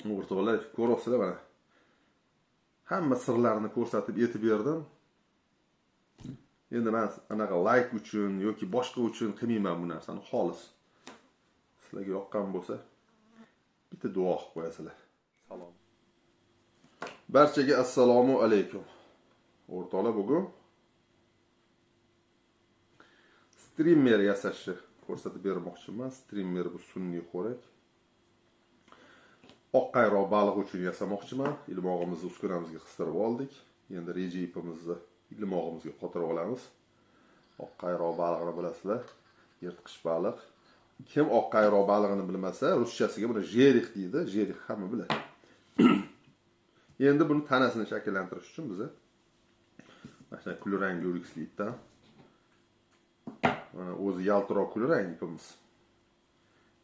O'rtoqlar, ko'ryapsizlar mana. Hamma sirlarini ko'rsatib yetib berdim. Endi men anaqa like uchun yoki boshqa uchun qilmayman bu narsani, xolis. Sizlarga yoqqan bo'lsa, bitta duo qilib qo'yasizlar. Salom. Barchaga assalomu alaykum. O'rtoqlar, bugun streamer yasashni ko'rsatib bermoqchiman. Streamer bu sun'iy xo'rak. Oq qayroq baliq uchun yasamoqchiman. Ilmog'imizni uskunamizga qistirib oldik. Endi reja ipimizni ilmog'imizga qotirib olamiz. Oq qayroq baliqni bilasizlar, yirtqich baliq. Kim oq qayroq balig'ini bilmasa, ruschasiga buni jerix deydi. Jerix hamma biladi. Endi buni tanasini shakllantirish uchun biz mana shunday kulrang o'rikslitdan mana o'zi yaltiroq kulrang ipimiz.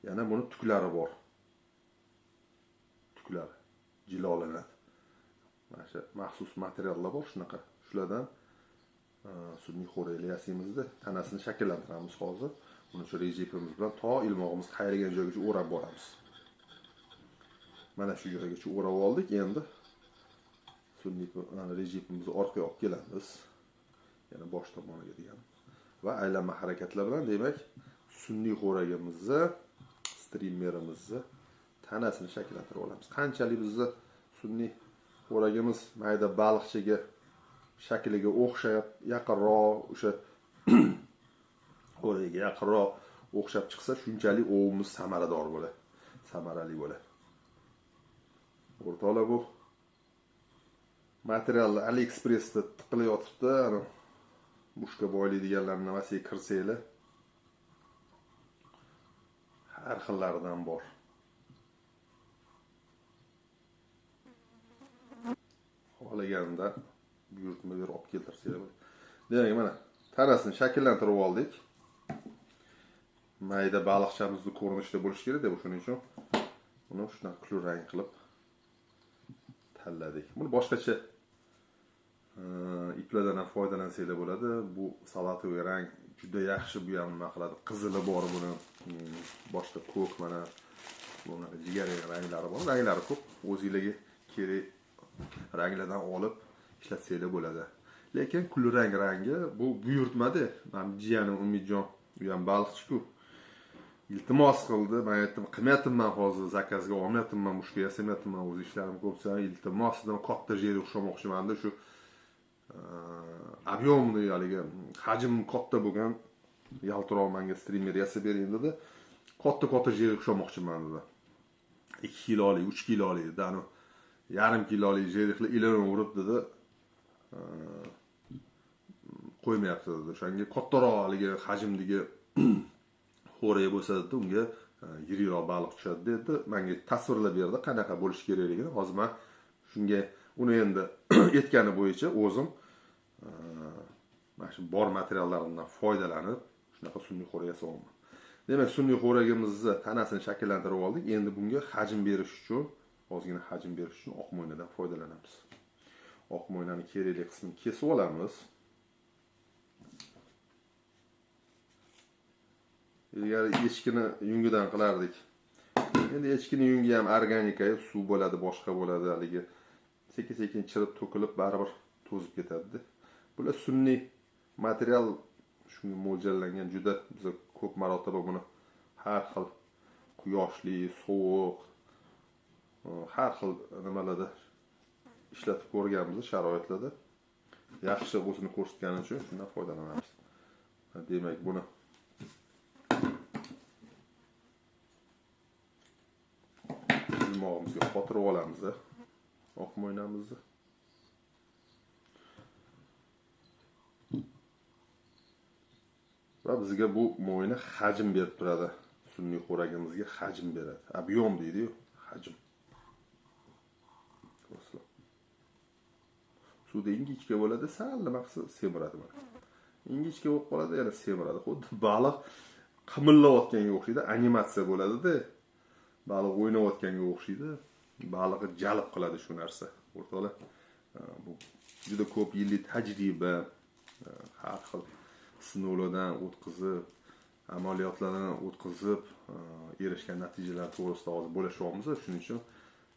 Yana buni tuklari bor. Tuklar jilolanadi. Mana shu maxsus materiallar bor shunaqa. Shulardan sun'iy xo'rakli yasaymizda tanasini shakllantiramiz hozir. Buni shu reja ipimiz bilan to ilmog'imiz qayragan joygacha o'rab boramiz. Mana shu joygacha o'rab oldik. Endi sun'iy reja ipimizni orqaga olib kelamiz. Yana bosh tomoniga degan. Va aylanma harakatlar bilan demak sun'iy xo'ragimizni, streamerimizni tanasini shakllantirib olamiz. Qanchalik bizni sun'iy xo'ragimiz mayda baliqchaga shakliga o'xshab, yaqinroq o'sha xo'ragiga yaqinroq o'xshab chiqsa, shunchalik ovimiz samarador bo'ladi, samarali bo'ladi. O'rtoqlar, bu materiallar AliExpressda tiqilib yotibdi. Ana mushka boylaydiganlarning nimasiga kirsanglar, har xillaridan bor. Xohlaganda buyurtma berib olib keltirsanglar bo'ladi. Demak, mana tanasini shakllantirib oldik. Mayda baliqchamizni ko'rinishida bo'lishi kerak deb shuning uchun buni shunaqa kulrang qilib tanladik. Buni boshqacha iplardan ham foydalansanglar bo'ladi. Bu salatoviy rang juda yaxshi, bu ham nima qiladi? Qizili bor buni. Boshqa ko'k, mana bunaqa jigarrang ranglari bor. Ranglari ko'p. O'zingizga kerak ranglardan olib ishlatsanglar bo'ladi. Lekin kulrang rangi bu buyurtmada. Men jiyanim Umidjon, u ham baliqchi-ku. Iltimos qildi. Men aytdim, qilmayapman hozir, zakazga olmayapman, mushka yasamayapman, o'z ishlarim ko'psa, iltimos qildim, katta yerga o'xshamoqchiman-da, shu объемli, haligi hajm katta bo'lgan yaltiroq menga streamer yasab bering dedi. Katta yerga o'xshamoqchiman dedi. 2 kilolik, 3 kilolik, dani yarim kilolik jerixli ilinib urib dedi. Qo'ymayapti dedi. O'shanga kattaroq haligi hajmdagi xo'rak bo'lsa dedi, unga yiriroq baliq tushadi dedi. Menga tasvirlab berdi qanaqa bo'lish kerakligini. Hozir men shunga uni endi aytgani bo'yicha o'zim mana shu bor materiallarimdan foydalanib shunaqa sun'iy xo'rak yasamoqman. Demak, sun'iy xo'ragimizni tanasini shakllantirib oldik. Endi bunga hajm berish uchun, ozgina hajm berish uchun oq mo'ynadan foydalanamiz. Oq mo'ynaning kerakli qismini kesib olamiz. Ilgari echkini yungidan qilardik. Endi echkini yungi ham organika, suv bo'ladi, boshqa bo'ladi, haligi sekin-sekin chirib to'kilib baribir to'zib ketadi. Bular sun'iy material, shunga mo'ljallangan. Juda biz ko'p marotaba buni har xil quyoshli, sovuq, har xil nimalarda ishlatib ko'rganmiz, sharoitlarda. Yaxshi o'zini ko'rsatgani uchun shundan foydalanamiz. Demak, buni ilmog'imizga qotirib olamiz, oq mo'ynamizni. Va bizga bu mo'yna hajm berib turadi. Sun'iy xo'ragimizga hajm beradi. Объем deydi-yu, hajm. Suvda ingichka bo'ladi, sal nima qilsa semiradi mana. Ingichka bo'lib qoladi, yana semiradi. Xuddi baliq qimillayotganga o'xshaydi, animatsiya bo'ladi-da. Baliq o'ynayotganga o'xshaydi. Baliqni jalb qiladi shu narsa. O'rtoqlar, bu juda ko'p yillik tajriba, har xil sinovlardan o'tkazib, amaliyotlardan o'tkazib erishgan natijalar to'g'risida hozir bo'lashyapmiz. Shuning uchun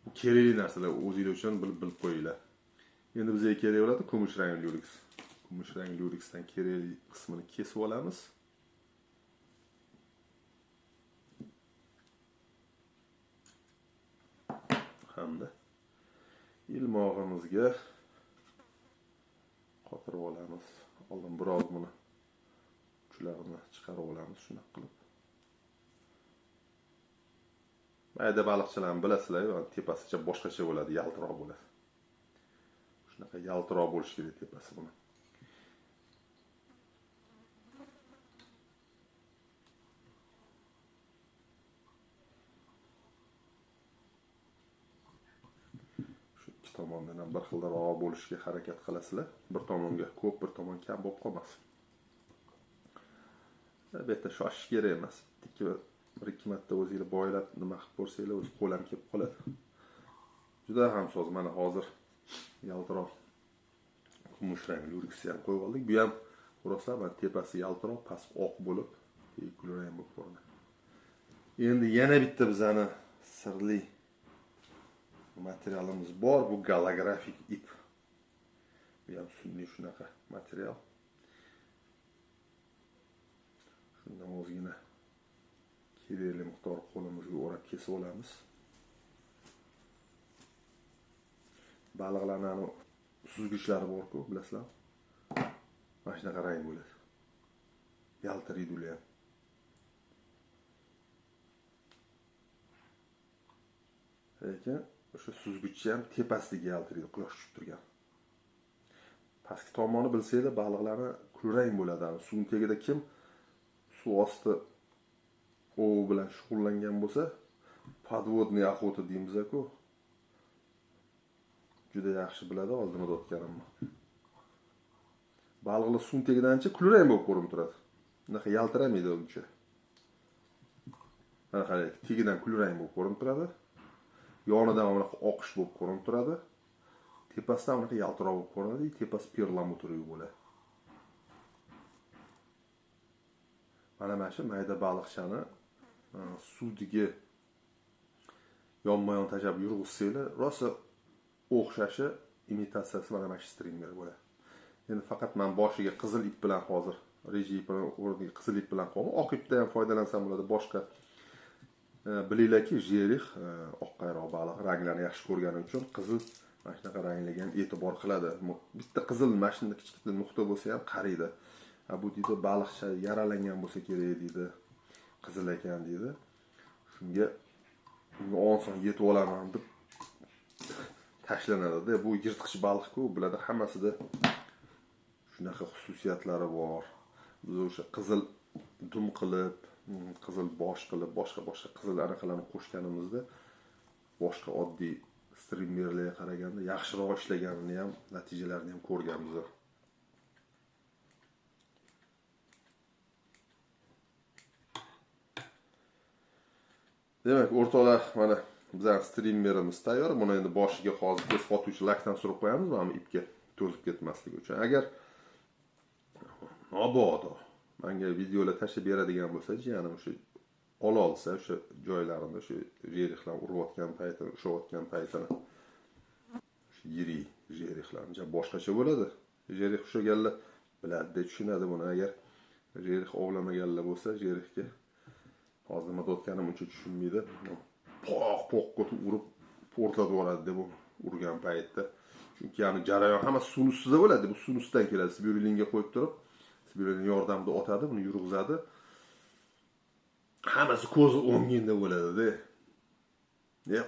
Bu kerakli narsalar o'zinglar uchun bilib qo'yinglar. Endi bizga kerak bo'ladi kumush rang Lurex. Kumush rang Lurexdan kerakli qismini kesib olamiz. Hamda ilmog'imizga qotirib olamiz. Oldin biroz buni uchlarini chiqarib olamiz shunday qilib. Mayda baliqchilarni bilasizlar, tepasicha boshqacha bo'ladi, yaltiroq bo'ladi. Shunaqa yaltiroq bo'lishi kerak tepasi buni. Shu ikki tomondan ham bir xilroq bo'lishga harakat qilasizlar. Bir tomonga ko'p, bir tomon kam bo'lib qolmasin. Albatta shoshish kerak emas. Bir-ikki marta o'zingizlar boylab nima qilib ko'rsanglar, o'z qo'l ham kelib qoladi. Juda ham soz. Mana hozir yaltiroq kumush rang Lurexni ham qo'yib oldik. Bu ham ko'rasizlar, mana tepasi yaltiroq, past oq bo'lib, kulrang bo'lib ko'rinadi. Endi yana bitta bizani sirli materialimiz bor, bu golografik ip. Bu ham sun'iy shunaqa material. Shundan ozgina kerakli miqdor qo'limizga o'rab kesib olamiz. Baliqlarning suzgichlari bor-ku, bilasizlar. Mana shunaqa rang bo'ladi. Yaltiraydi ular ham. Lekin o'sha suzgichni ham tepasiga yaltiraydi, quyosh tushib turgan. Pastki tomoni bilsanglar, baliqlarni kulrang bo'ladi. Suv tagida kim suv osti ov bilan shug'ullangan bo'lsa, podvodniy охота deymiz-ku. Juda yaxshi biladi oldimda o'tganimni. Baliqlar suv tagidancha kulrang bo'lib ko'rinib turadi. Bunaqa yaltiramaydi uncha. Mana qarang, tagidan kulrang bo'lib ko'rinib turadi. Yonidan bunaqa oqish bo'lib ko'rinib turadi. Tepasidan bunaqa yaltiroq bo'lib ko'rinadi, tepasi perlamutrli bo'ladi. Mana shu mayda baliqchani suvdagi yonma-yon tashab yurg'izsanglar, rosa o'xshashi imitatsiyasi mana shu strimmer bo'ladi. Endi faqat men boshiga qizil ip bilan hozir reji ipini o'rniga qizil ip bilan qo'ydim. Oq ipdan ham foydalansam bo'ladi. Boshqa bilinglarki, jerix oq qayroq baliq ranglarini yaxshi ko'rganim uchun qizil mana shunaqa ranglarga e'tibor qiladi. Bitta qizil mashinada kichkina nuqta bo'lsa ham qaraydi. Bu deydi baliqcha yaralangan bo'lsa kerak deydi. Qizil ekan deydi. Shunga onson yetib olaman deb tashlanadi. Bu yirtqich baliq-ku, bularda hammasida shunaqa xususiyatlari bor. Biz o'sha qizil dum qilib, qizil bosh qilib, boshqa qizil anaqalarni qo'shganimizda boshqa oddiy strimmerlarga qaraganda yaxshiroq ishlaganini ham, natijalarini ham ko'rganmiz. Demak, o'rtoqlar, mana bizning strimmerimiz tayyor. Buni endi boshiga hozir tez qotuvchi lakdan surib qo'yamiz, mana ipga to'zib ketmasligi uchun. Agar mabodo menga videolar tashlab beradigan bo'lsa, jiyanim o'sha olsa, o'sha joylarimda o'sha jerixlar urayotgan paytini, ushayotgan paytini, o'sha yirik jerixlarni boshqacha bo'ladi. Jerix ushaganlar biladi, tushunadi buni. Agar jerix ovlamaganlar bo'lsa, jerixga hozir nima o'tganim uncha tushunmaydi. Poq urib portlatib yuboradi deb urgan paytda. Chunki yani jarayon hamma suv ustida bo'ladi. Bu suv ustidan keladi. Spirulinga qo'yib turib, spirulin yordamida otadi, buni yurg'izadi. Hammasi ko'zi o'ngingda bo'ladi-da.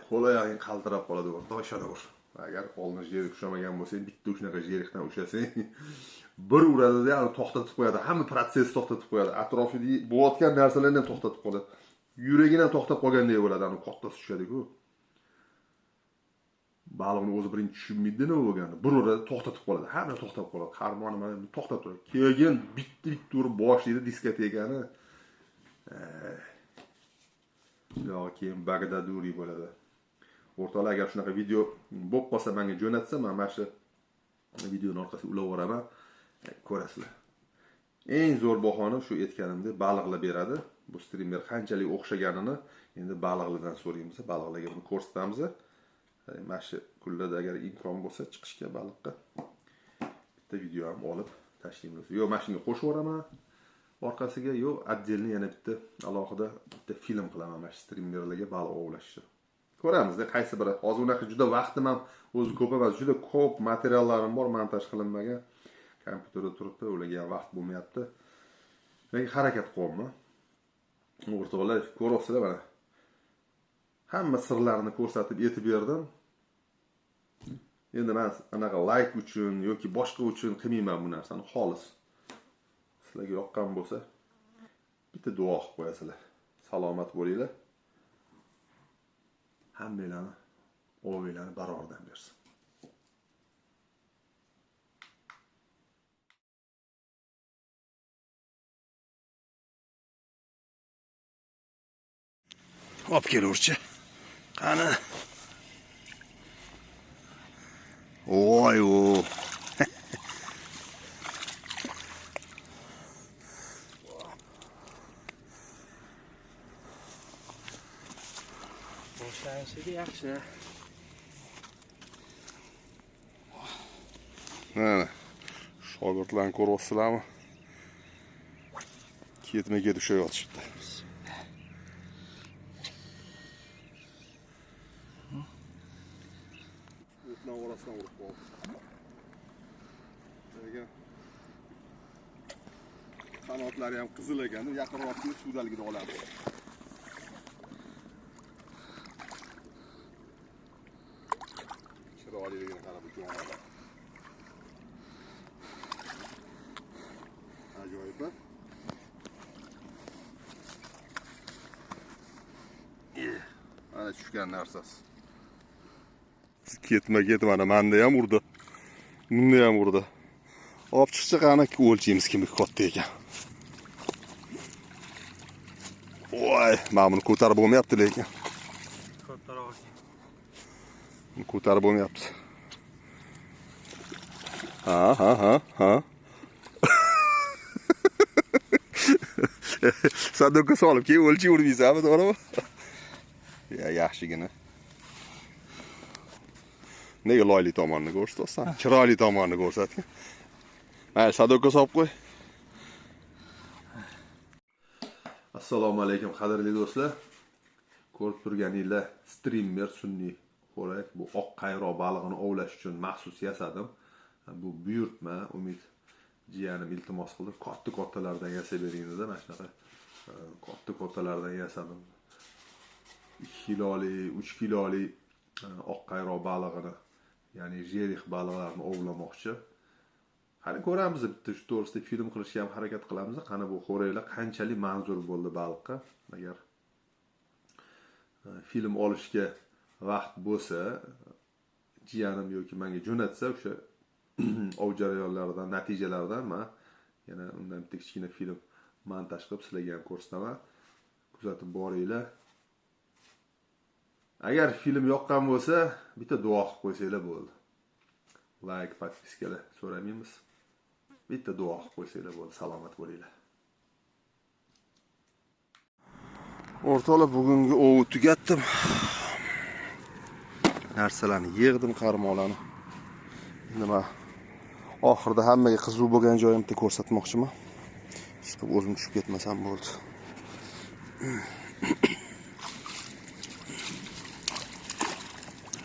Qo'l-oyog'ing qaltirab qoladi, to'shanaver. Agar oldin jerix ushamagan bo'lsa, bitta shunaqa jerixdan ushasang, bir uradi-da, yani to'xtatib qo'yadi. Hamma prosess to'xtatib qo'yadi. Atrofida bo'layotgan narsalarni ham to'xtatib qo'yadi. Yuragini ham to'xtab qolgandek bo'ladi, ani qo'ttasi tushadi-ku. Baliqni o'zi birinchi tushunmaydi nima bo'lganini. Bir uradi, to'xtatib qoladi. Hamma to'xtab qoladi. Qarmoni mana to'xtab turadi. Keyin bitta urib boshlaydi diskotekani. Keyin Bagdaduri bo'ladi. O'rtoqlar, agar shunaqa video bo'lib qolsa, menga jo'natsa, men mana shu videoning orqasiga ulab yuboraman. Ko'rasizlar. Eng zo'r bahoni shu aytganimdek baliqlar beradi. Bu strimmer qanchalik o'xshaganini endi baliqlardan so'raymiz. Baliqlarga buni ko'rsatamiz. Mana shu kunlarda agar imkon bo'lsa chiqishga baliqqa bitta video ham olib tashlaymiz. Yo mana shunga qo'shib yuboraman. Orqasiga yo отдельно yana bitta alohida bitta film qilaman mana shu streamerlarga baliq ovlashni. Ko'ramizda qaysi biri. Hozir unaqa juda vaqtim ham o'zi ko'p emas, juda ko'p materiallarim bor, montaj qilinmagan. Kompyuterda turibdi, ularga ham vaqt bo'lmayapti. Lekin harakat qilyapman. O'rtoqlar, ko'ryapsizlar mana. Hamma sirlarini ko'rsatib yetib berdim. Endi men anaqa like uchun yoki boshqa uchun qilmayman bu narsani, xolis. Sizlarga yoqqan bo'lsa, bitta duo qilib qo'yasizlar. Salomat bo'linglar. Hammalarni ovinglarni barobardan bersin. Olib kelurchi. Qani. Voy o. Boshlanishida yaxshi. Mana shogirdlarni ko'ryapsizlarmi? Ketma-ket ushlayotishibdi. O'tlar orasidan urib qoldi. Lekin qanotlari ham qizil ekan, yaqinroq kelib suvdaligini oladi. Chiroyliligini qarab o'tgan. Ajoyib. Ana tushgan narsasi. Ketma-ket mana menda ham urdi. Bunda ham urdi. Olib chiqsa qani o'lchaymiz kimga katta ekan. Voy, men buni ko'tarib bo'lmayapti lekin. Kattaroq. Ko'tarib bo'lmayapti. Ha. Sadokka solib keyin o'lchib urmaysanmi, to'g'rimi? Ya, yaxshigina. Nega loyli tomonini ko'rsatyapsan? Chiroyli tomonini ko'rsating. Mayli, sadokka solib qo'y. Assalomu alaykum, qadrli do'stlar. Ko'rib turganinglar, streamer sun'iy xo'rak. Bu oq qayroq balig'ini ovlash uchun maxsus yasadim. Bu buyurtma, Umid jiyanim iltimos qildi. Katta-kattalardan yasab bering dedi. Mana shunaqa katta-kattalardan yasadim. 2 kiloli, 3 kiloli oq qayroq balig'ini, ya'ni jerix baliqlarini ovlamoqchi. Qani ko'ramiz, bitta shu to'g'risida film qilishga ham harakat qilamiz. Qani bu xo'raklar qanchalik manzur bo'ldi baliqqa. Agar film olishga vaqt bo'lsa, jiyanim yoki menga jo'natsa, o'sha ov jarayonlaridan, natijalaridan men yana undan bitta kichkina film montaj qilib sizlarga ham ko'rsataman. Kuzatib boringlar. Agar film yoqqan bo'lsa, bitta duo qilib qo'ysanglar bo'ldi. Like, podpiskalar so'ramaymiz. Bitta duo qilib qo'ysanglar bo'ldi. Salomat bo'linglar. O'rtoqlar, bugungi ovni tugatdim. Narsalarni yig'dim, qarmoqlarni. Nima? Oxirida hammaga qiziq bo'lgan joyimni ko'rsatmoqchiman. Chiqib o'zim tushib ketmasam bo'ldi.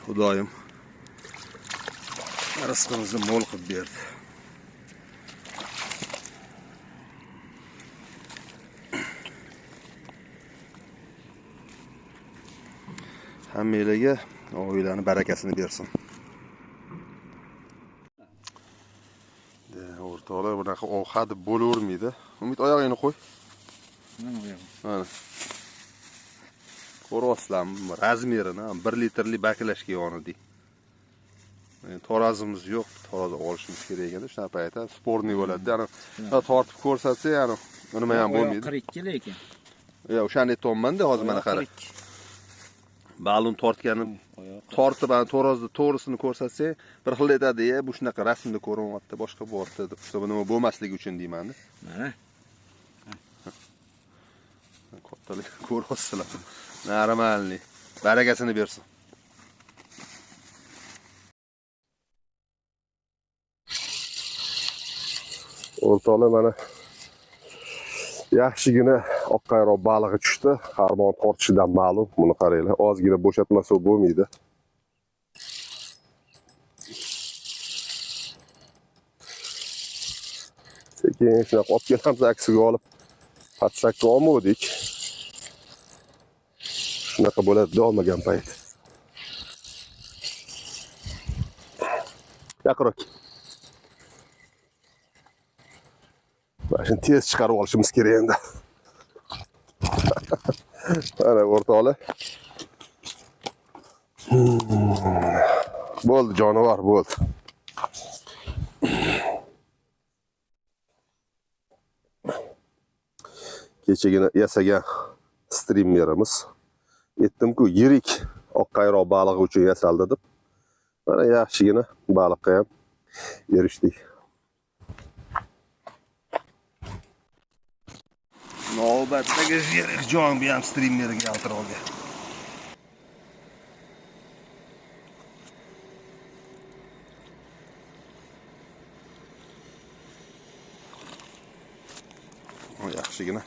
Xudoyim rizqimizni mo'l qilib berdi. Hammalarga oilaning barakasini bersin. O'rtoqlar, bunaqa ovqat bo'lavermaydi. Umid, oyog'ingni qo'y. Mana oyog'im. Mana. Ko'ryapsizlarmi? Razmerini 1 litrli baklashga yonidik. Tarazimiz yo'q, tarozi olishimiz kerak ekan. Shunaqa paytda sportniy bo'ladi. Ana tortib ko'rsatsa, yana nima ham bo'lmaydi. 42 lekin. Yo'q, o'shani aytolmanda, hozir mana qara. Balon tortganim tortib, ana tarozda to'g'risini ko'rsatsang, bir xil aytadi, bu shunaqa rasmda ko'rinyapti, boshqa bo'lyapti deb. Bu nima bo'lmasligi uchun deyman-da. Mana. Kattalik ko'ryapsizlar. Normalniy. Barakasini bersin. O'rtoqlar mana yaxshigina oqqayroq balig'i tushdi. Harmon tortishidan ma'lum. Buni qaranglar. Ozgina bo'shatmasa bo'lmaydi. Sekin shunaqa olib kelamiz aksiga olib. Patsakka olmadik. Shunaqa bo'ladi olmagan payt. Yaqinroq. Mana shuni tez chiqarib olishimiz kerak endi. Mana o'rtoqlar. Bo'ldi, jonivor bo'ldi. Kechagina yasagan strimmerimiz. Aytdim-ku, yirik oqqayroq balig'i uchun yasaldi deb. Mana yaxshigina baliqqa ham erishdik. Navbatdagi yirik jonbi ham strimmerga yaltira olgan. Yaxshigina